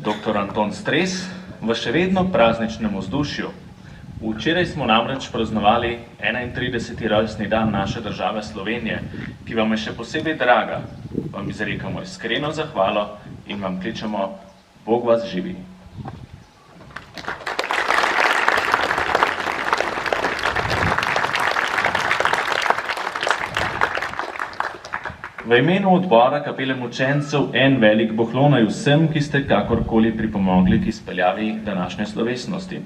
Dr. Anton Stres, v še vedno prazničnem vzdušju. Včeraj smo namreč praznovali 31. rojstni dan naše države Slovenije, ki vam je še posebej draga. Vam izrekamo iskreno zahvalo in vam kličemo: Bog vas živi. V imenu odbora Kapele mučencev en velik bohlonaj vsem, ki ste kakorkoli pripomogli k izpeljavi današnje slovesnosti.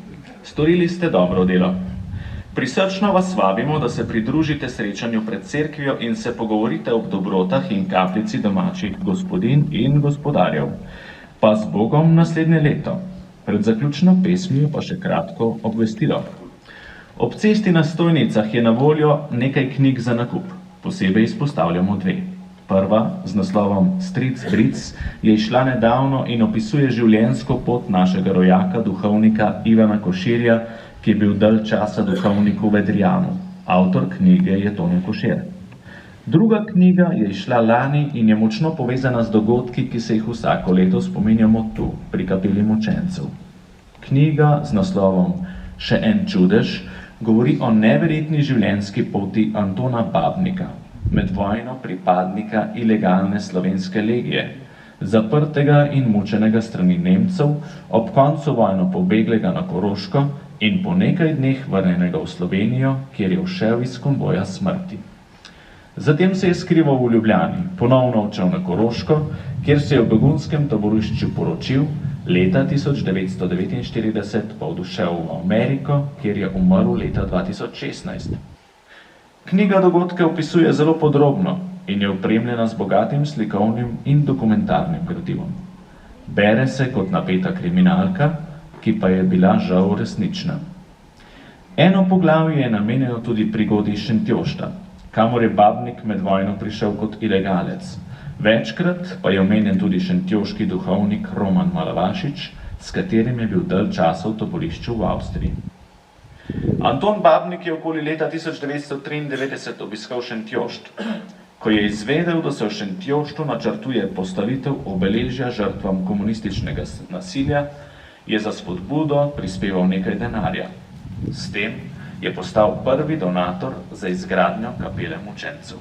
Storili ste dobro delo. Prisrčno vas vabimo, da se pridružite srečanju pred cerkvijo in se pogovorite ob dobrotah in kapljici domačih gospodinj in gospodarjev. Pa z Bogom naslednje leto. Pred zaključno pesmijo pa še kratko obvestilo. Ob cesti na stojnicah je na voljo nekaj knjig za nakup. Posebej izpostavljamo dve. Prva, z naslovom Stric Bric, je izšla nedavno in opisuje življenjsko pot našega rojaka, duhovnika Ivana Koširja, ki je bil dalj časa duhovnik v Vedrijanu. Avtor knjige je Tone Košir. Druga knjiga je izšla lani in je močno povezana z dogodki, ki se jih vsako leto spominjamo tu, pri Kapeli mučencev. Knjiga z naslovom Še en čudež govori o neverjetni življenjski poti Antona Babnika, med vojno pripadnika ilegalne slovenske legije, zaprtega in mučenega strani Nemcev, ob koncu vojno pobeglega na Koroško in po nekaj dneh vrnenega v Slovenijo, kjer je všel iz konvoja smrti. Zatem se je skrival v Ljubljani, ponovno odšel na Koroško, kjer se je v begunskem taborišču poročil, leta 1949 pa odšel v Ameriko, kjer je umrl leta 2016. Knjiga dogodke opisuje zelo podrobno in je opremljena z bogatim slikovnim in dokumentarnim gradivom. Bere se kot napeta kriminalka, ki pa je bila žal resnična. Eno poglavje je namenjeno tudi prigodi Šentjošta, kamor je Babnik med vojno prišel kot ilegalec. Večkrat pa je omenjen tudi šentjoški duhovnik Roman Malavašič, s katerim je bil dalj časa v taborišču v Avstriji. Anton Babnik je okoli leta 1993 obiskal Šentjošt. Ko je izvedel, da se v Šentjoštu načrtuje postavitev obeležja žrtvam komunističnega nasilja, je za spodbudo prispeval nekaj denarja. S tem je postal prvi donator za izgradnjo Kapele mučencev.